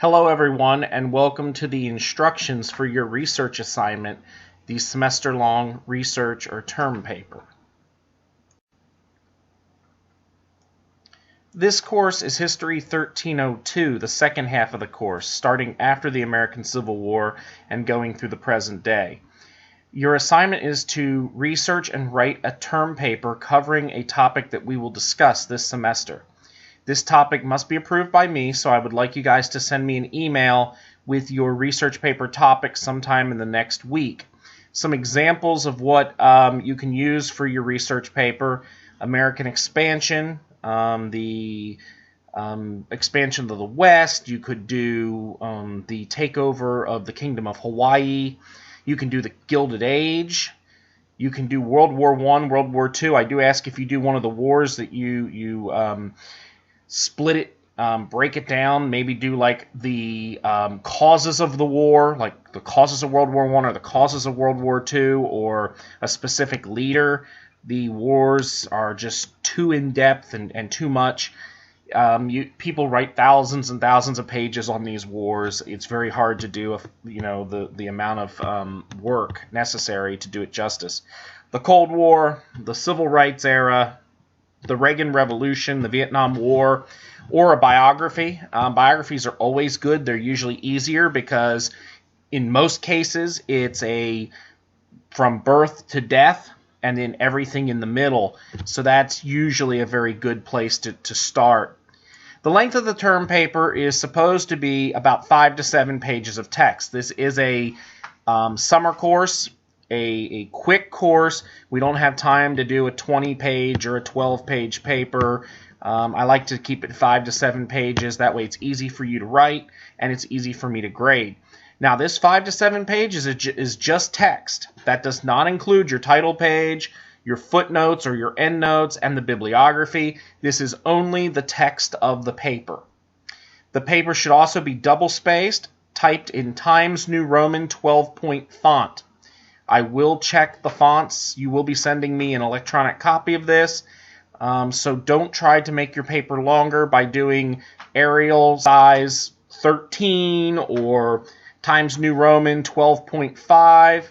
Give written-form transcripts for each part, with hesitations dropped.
Hello everyone, and welcome to the instructions for your research assignment, the semester-long research or term paper. This course is History 1302, the second half of the course, starting after the American Civil War and going through the present day. Your assignment is to research and write a term paper covering a topic that we will discuss this semester. This topic must be approved by me, so I would like you guys to send me an email with your research paper topic sometime in the next week. Some examples of what you can use for your research paper: American expansion, the expansion of the West. You could do the takeover of the Kingdom of Hawaii. You can do the Gilded Age. You can do World War I, World War II. I do ask if you do one of the wars that you split it, break it down, maybe do like the causes of the war, like the causes of World War I or the causes of World War II, or a specific leader. The wars are just too in-depth and too much. People write thousands and thousands of pages on these wars. It's very hard to do, the amount of work necessary to do it justice. The Cold War, the Civil Rights era, the Reagan Revolution, the Vietnam War, or a biography. Biographies are always good. They're usually easier because in most cases it's from birth to death and then everything in the middle. So that's usually a very good place to start. The length of the term paper is supposed to be about 5 to 7 pages of text. This is a summer course, a quick course. We don't have time to do a 20-page or a 12-page paper. I like to keep it 5 to 7 pages. That way it's easy for you to write and it's easy for me to grade. Now this 5 to 7 pages is just text. That does not include your title page, your footnotes or your endnotes, and the bibliography. This is only the text of the paper. The paper should also be double-spaced, typed in Times New Roman 12-point font. I will check the fonts. You will be sending me an electronic copy of this, so don't try to make your paper longer by doing Arial size 13 or Times New Roman 12.5.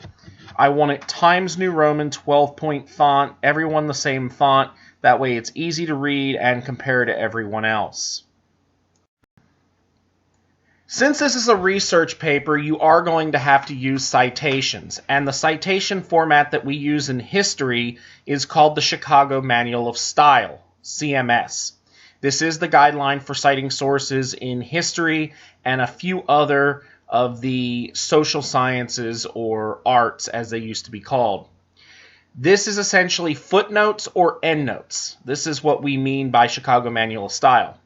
I want it Times New Roman 12-point font, everyone the same font. That way it's easy to read and compare to everyone else. Since this is a research paper, you are going to have to use citations, and the citation format that we use in history is called the Chicago Manual of Style, CMS. This is the guideline for citing sources in history and a few other of the social sciences or arts, as they used to be called. This is essentially footnotes or endnotes. This is what we mean by Chicago Manual of Style.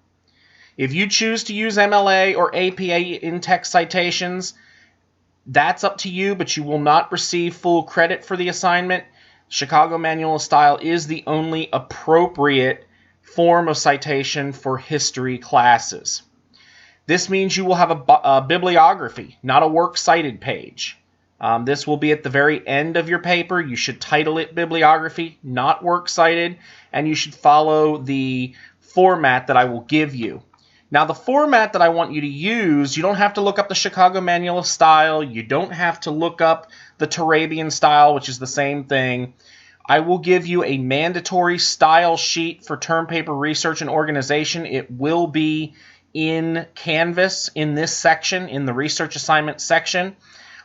If you choose to use MLA or APA in-text citations, that's up to you, but you will not receive full credit for the assignment. Chicago Manual of Style is the only appropriate form of citation for history classes. This means you will have a bibliography, not a works cited page. This will be at the very end of your paper. You should title it Bibliography, not works cited, and you should follow the format that I will give you. Now, the format that I want you to use, you don't have to look up the Chicago Manual of Style. You don't have to look up the Turabian style, which is the same thing. I will give you a mandatory style sheet for term paper research and organization. It will be in Canvas in this section, in the research assignment section.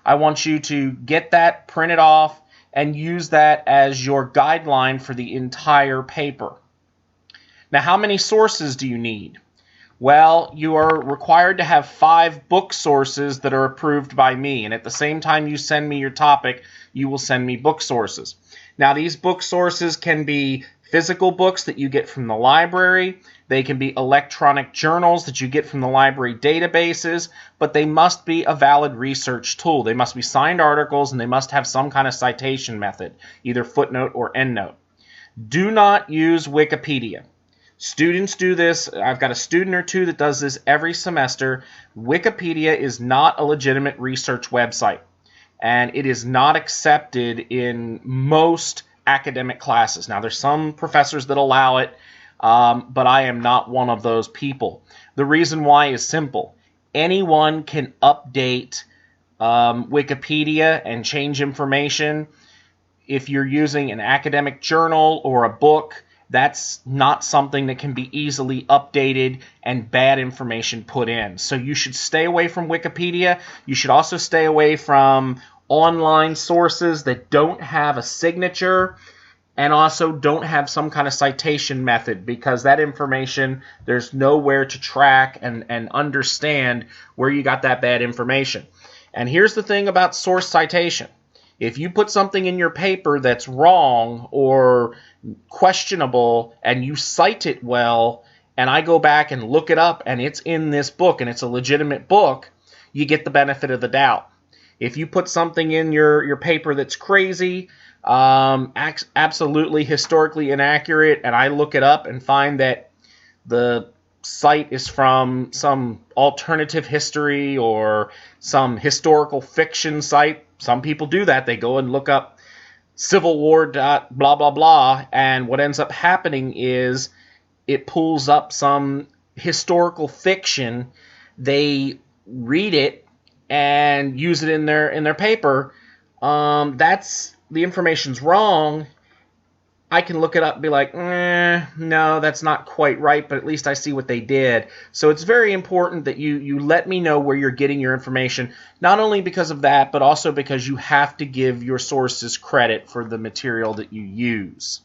I want you to get that, print it off, and use that as your guideline for the entire paper. Now, how many sources do you need? Well, you are required to have 5 book sources that are approved by me, and at the same time you send me your topic, you will send me book sources. Now, these book sources can be physical books that you get from the library. They can be electronic journals that you get from the library databases, but they must be a valid research tool. They must be signed articles, and they must have some kind of citation method, either footnote or endnote. Do not use Wikipedia. Students do this. I've got a student or two that does this every semester. Wikipedia is not a legitimate research website, and it is not accepted in most academic classes. Now, there's some professors that allow it, but I am not one of those people. The reason why is simple. anyone can update Wikipedia and change information. If you're using an academic journal or a book, that's not something that can be easily updated and bad information put in. So you should stay away from Wikipedia. You should also stay away from online sources that don't have a signature and also don't have some kind of citation method, because that information, there's nowhere to track and understand where you got that bad information. And here's the thing about source citation. If you put something in your paper that's wrong or questionable and you cite it well, and I go back and look it up and it's in this book and it's a legitimate book, you get the benefit of the doubt. If you put something in your paper that's crazy, absolutely historically inaccurate, and I look it up and find that the site is from some alternative history or some historical fiction site, some people do that. They go and look up Civil War blah blah blah, and what ends up happening is it pulls up some historical fiction. They read it and use it in their paper. That's the information's wrong. I can look it up and be like, no, that's not quite right, but at least I see what they did. So it's very important that you let me know where you're getting your information, not only because of that, but also because you have to give your sources credit for the material that you use.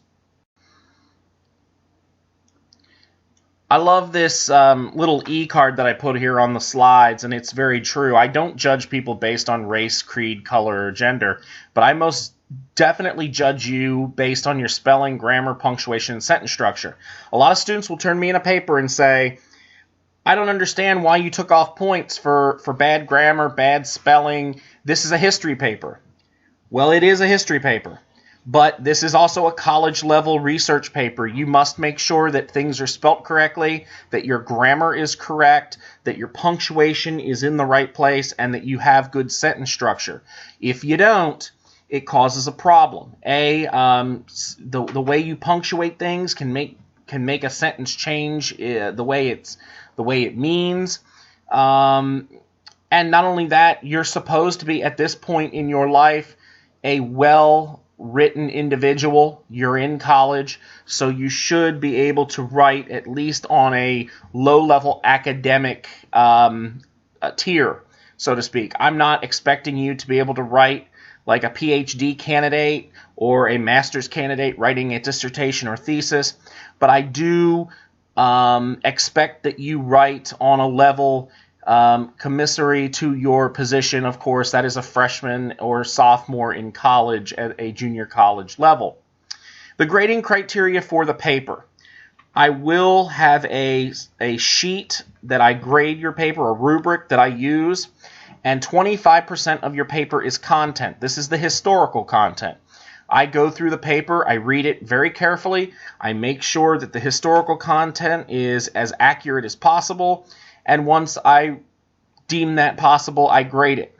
I love this little e-card that I put here on the slides, and it's very true. I don't judge people based on race, creed, color, or gender, but I most definitely judge you based on your spelling, grammar, punctuation, and sentence structure. A lot of students will turn me in a paper and say, I don't understand why you took off points for bad grammar, bad spelling. This is a history paper. Well, it is a history paper, but this is also a college-level research paper. You must make sure that things are spelt correctly, that your grammar is correct, that your punctuation is in the right place, and that you have good sentence structure. If you don't, it causes a problem. The way you punctuate things can make a sentence change the way it means. And not only that, you're supposed to be, at this point in your life, a well-written individual. You're in college, so you should be able to write at least on a low-level academic tier, so to speak. I'm not expecting you to be able to write like a PhD candidate or a master's candidate writing a dissertation or thesis, but I do expect that you write on a level commissary to your position. Of course, that is a freshman or sophomore in college at a junior college level. The grading criteria for the paper. I will have a sheet that I grade your paper, a rubric that I use, and 25% of your paper is content. This is the historical content. I go through the paper, I read it very carefully, I make sure that the historical content is as accurate as possible, and once I deem that possible, I grade it.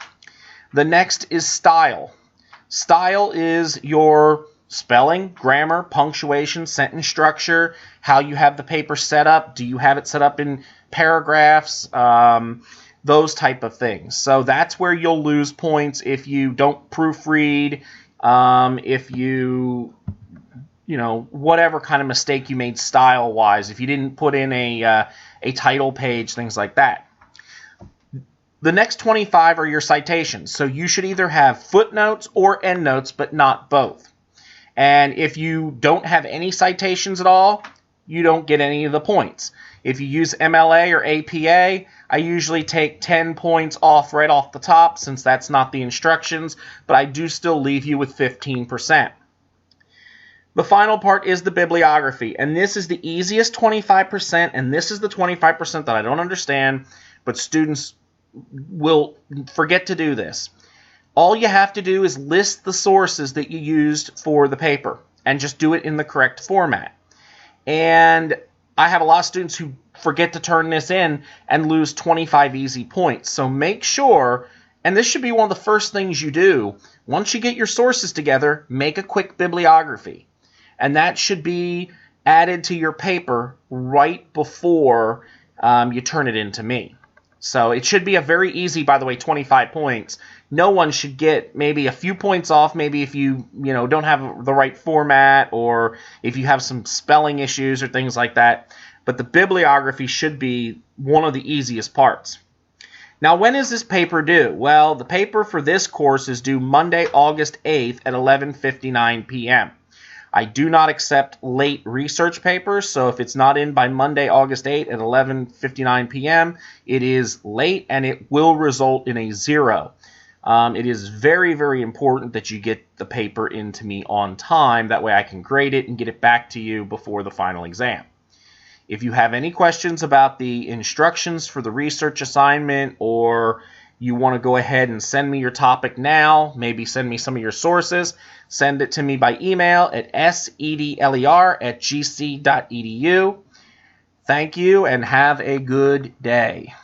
The next is style. Style is your spelling, grammar, punctuation, sentence structure, how you have the paper set up. Do you have it set up in paragraphs? Those type of things. So that's where you'll lose points if you don't proofread, if you whatever kind of mistake you made style-wise, if you didn't put in a title page, things like that. The next 25 are your citations. So you should either have footnotes or endnotes, but not both. And if you don't have any citations at all, you don't get any of the points. If you use MLA or APA, I usually take 10 points off right off the top since that's not the instructions, but I do still leave you with 15%. The final part is the bibliography, and this is the easiest 25%, and this is the 25% that I don't understand, but students will forget to do this. All you have to do is list the sources that you used for the paper, and just do it in the correct format. And I have a lot of students who forget to turn this in and lose 25 easy points. So make sure, and this should be one of the first things you do, once you get your sources together, make a quick bibliography. And that should be added to your paper right before you turn it in to me. So it should be a very easy, by the way, 25 points. No one should get maybe a few points off, maybe if you don't have the right format or if you have some spelling issues or things like that. But the bibliography should be one of the easiest parts. Now, when is this paper due? Well, the paper for this course is due Monday, August 8th at 11:59 p.m. I do not accept late research papers, so if it's not in by Monday, August 8th at 11:59 p.m., it is late and it will result in a 0. It is very, very important that you get the paper into me on time. That way I can grade it and get it back to you before the final exam. If you have any questions about the instructions for the research assignment, or you want to go ahead and send me your topic now, maybe send me some of your sources, send it to me by email at sedler@gc.edu. Thank you and have a good day.